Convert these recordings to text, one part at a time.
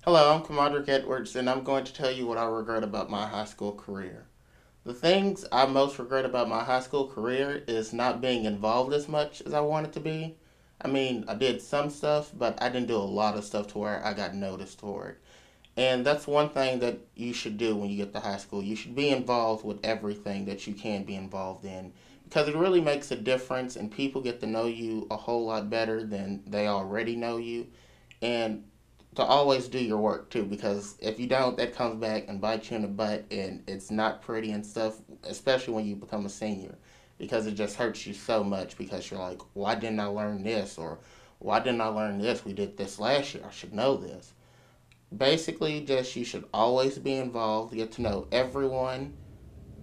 Hello, I'm Commodrick Edwards, and I'm going to tell you what I regret about my high school career. The things I most regret about my high school career is not being involved as much as I wanted to be. I mean, I did some stuff, but I didn't do a lot of stuff to where I got noticed for it. And that's one thing that you should do when you get to high school. You should be involved with everything that you can be involved in because it really makes a difference, and people get to know you a whole lot better than they already know you. And to always do your work too, because if you don't, that comes back and bites you in the butt, and it's not pretty and stuff, especially when you become a senior, because it just hurts you so much because you're like, why didn't I learn this? Or why didn't I learn this? We did this last year. I should know this. Basically, just you should always be involved, get to know everyone,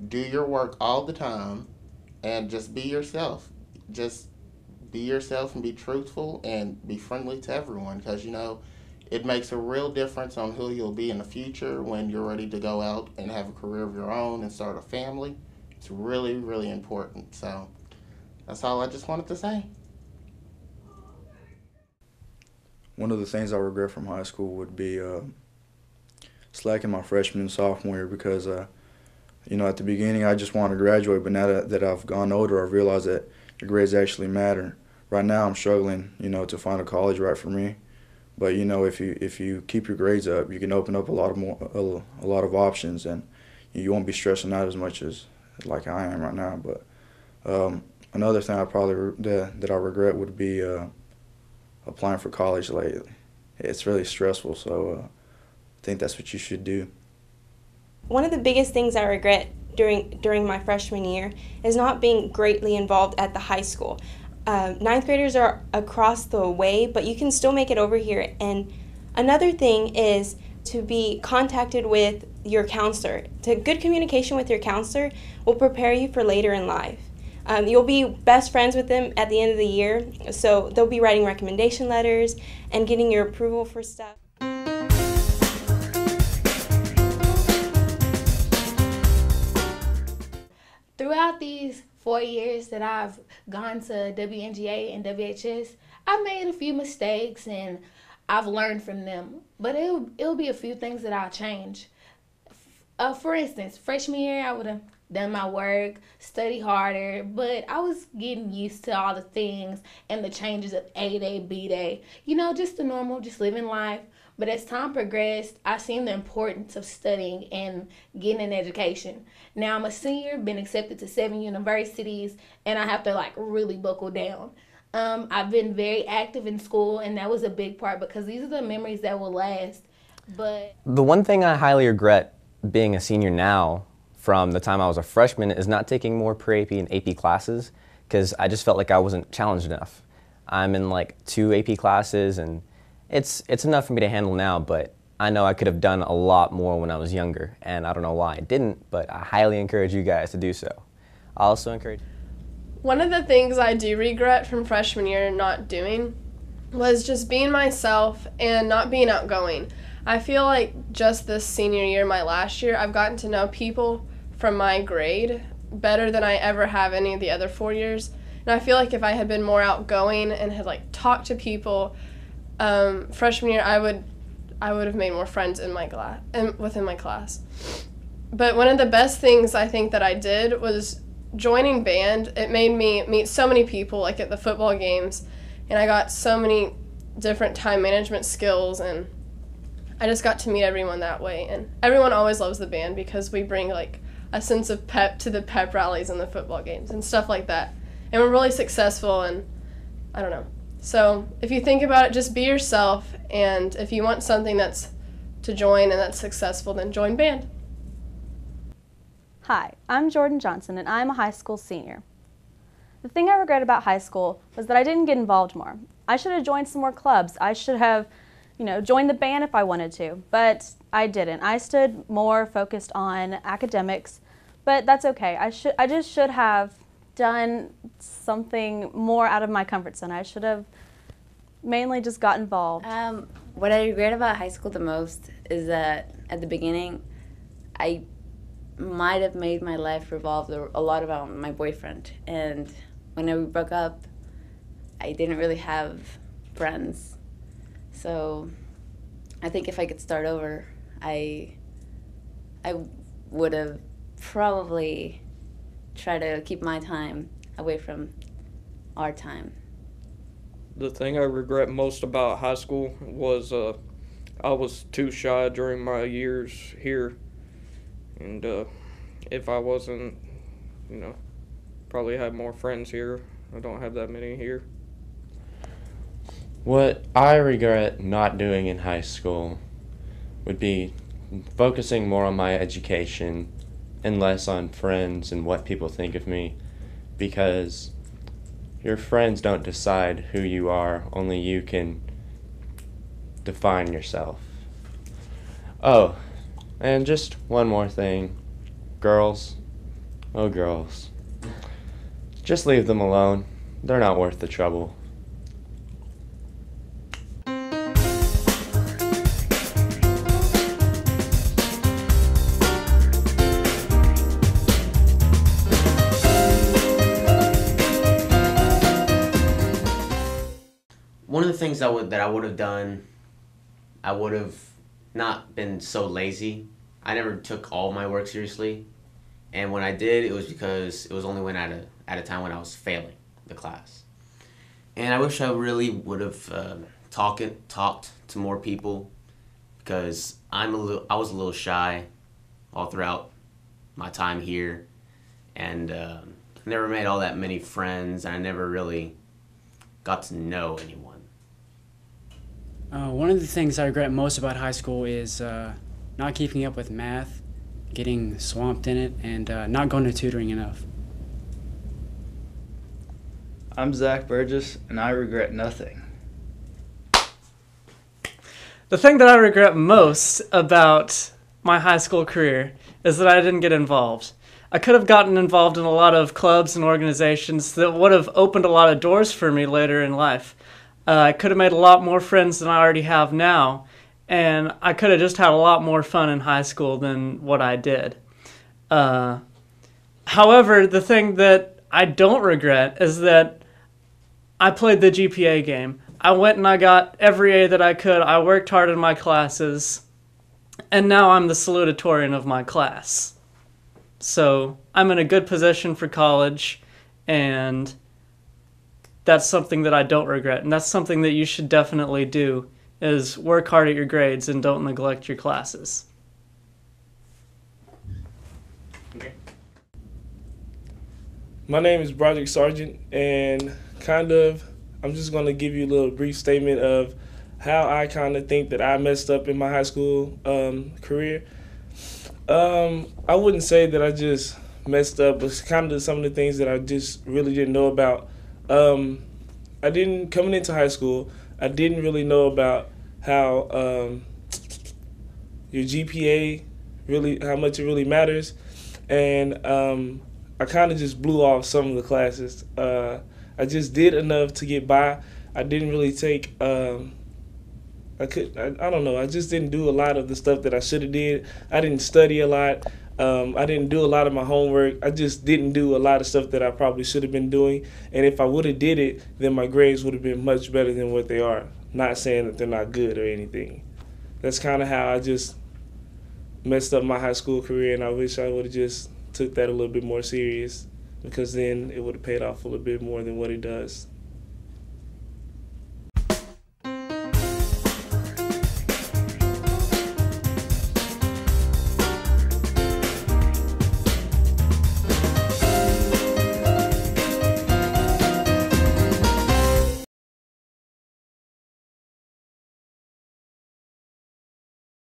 do your work all the time, and just be yourself. Just be yourself and be truthful and be friendly to everyone because it makes a real difference on who you'll be in the future when you're ready to go out and have a career of your own and start a family. It's really, really important. So that's all I just wanted to say. One of the things I regret from high school would be slacking my freshman and sophomore year because, at the beginning I just wanted to graduate, but now that I've gone older, I've realized that your grades actually matter. Right now I'm struggling, to find a college right for me. But if you keep your grades up, you can open up a lot of options, and you won't be stressing out as much as like I am right now. But another thing that I regret would be applying for college late. It's really stressful, so I think that's what you should do. One of the biggest things I regret during my freshman year is not being greatly involved at the high school. Ninth graders are across the way, but you can still make it over here. And another thing is to be contacted with your counselor. Good communication with your counselor will prepare you for later in life. You'll be best friends with them at the end of the year, so they'll be writing recommendation letters and getting your approval for stuff. Throughout these 4 years that I've gone to WNGA and WHS, I've made a few mistakes and I've learned from them. But it'll be a few things that I'll change. For instance, freshman year I would have done my work, study harder, but I was getting used to all the things and the changes of A Day, B Day. Just the normal, just living life. But as time progressed, I seen the importance of studying and getting an education. Now I'm a senior, been accepted to 7 universities, and I have to really buckle down. I've been very active in school, and that was a big part because these are the memories that will last. But the one thing I highly regret being a senior now from the time I was a freshman is not taking more pre-AP and AP classes because I just felt like I wasn't challenged enough. I'm in 2 AP classes, and it's enough for me to handle now, but I know I could have done a lot more when I was younger, and I don't know why I didn't, but I highly encourage you guys to do so. I also encourage... One of the things I do regret from freshman year not doing was just being myself and not being outgoing. I feel like just this senior year, my last year, I've gotten to know people from my grade better than I ever have any of the other 4 years. And I feel like if I had been more outgoing and had talked to people, freshman year I would have made more friends in my class and within my class. But one of the best things I think that I did was joining band. It made me meet so many people at the football games, and I got so many different time management skills, and I just got to meet everyone that way. And everyone always loves the band because we bring a sense of pep to the pep rallies and the football games and stuff like that. And we're really successful, and I don't know. So if you think about it, just be yourself, and if you want something that's to join and that's successful, then join band. Hi, I'm Jordan Johnson, and I'm a high school senior. The thing I regret about high school was that I didn't get involved more. I should have joined some more clubs. I should have, joined the band if I wanted to, but I didn't. I stood more focused on academics, but that's okay. I just should have done something more out of my comfort zone. I should have mainly just got involved. What I regret about high school the most is that at the beginning, I might have made my life revolve a lot about my boyfriend. And when we broke up, I didn't really have friends. So I think if I could start over, I would have probably tried to keep my time away from our time. The thing I regret most about high school was I was too shy during my years here, and if I wasn't, probably had more friends here. I don't have that many here. What I regret not doing in high school would be focusing more on my education and less on friends and what people think of me, because your friends don't decide who you are, only you can define yourself. Oh, and just one more thing. Girls, oh girls, just leave them alone. They're not worth the trouble. One of the things that I would have done, I would have not been so lazy. I never took all my work seriously, and when I did, it was because it was only when at a time when I was failing the class. And I wish I really would have talked to more people, because I was a little shy all throughout my time here, and never made all that many friends, and I never really got to know anyone. One of the things I regret most about high school is not keeping up with math, getting swamped in it, and not going to tutoring enough. I'm Zach Burgess, and I regret nothing. The thing that I regret most about my high school career is that I didn't get involved. I could have gotten involved in a lot of clubs and organizations that would have opened a lot of doors for me later in life. I could have made a lot more friends than I already have now, and I could have just had a lot more fun in high school than what I did. However, the thing that I don't regret is that I played the GPA game. I went and I got every A that I could. I worked hard in my classes, and now I'm the salutatorian of my class. So I'm in a good position for college, and that's something that I don't regret, and that's something that you should definitely do, is work hard at your grades and don't neglect your classes. Okay. My name is Broderick Sargent, and I'm just going to give you a little brief statement of how I kind of think that I messed up in my high school career. I wouldn't say that I just messed up, but it's kind of some of the things that I just really didn't know about. Coming into high school, I didn't really know about how your GPA how much it really matters, and I kind of just blew off some of the classes. I just did enough to get by. I didn't really take. I don't know. I just didn't do a lot of the stuff that I should have did. I didn't study a lot. I didn't do a lot of my homework. I just didn't do a lot of stuff that I probably should have been doing. And if I would have did it, then my grades would have been much better than what they are. Not saying that they're not good or anything. That's kind of how I just messed up my high school career, and I wish I would have just took that a little bit more serious, because then it would have paid off a little bit more than what it does.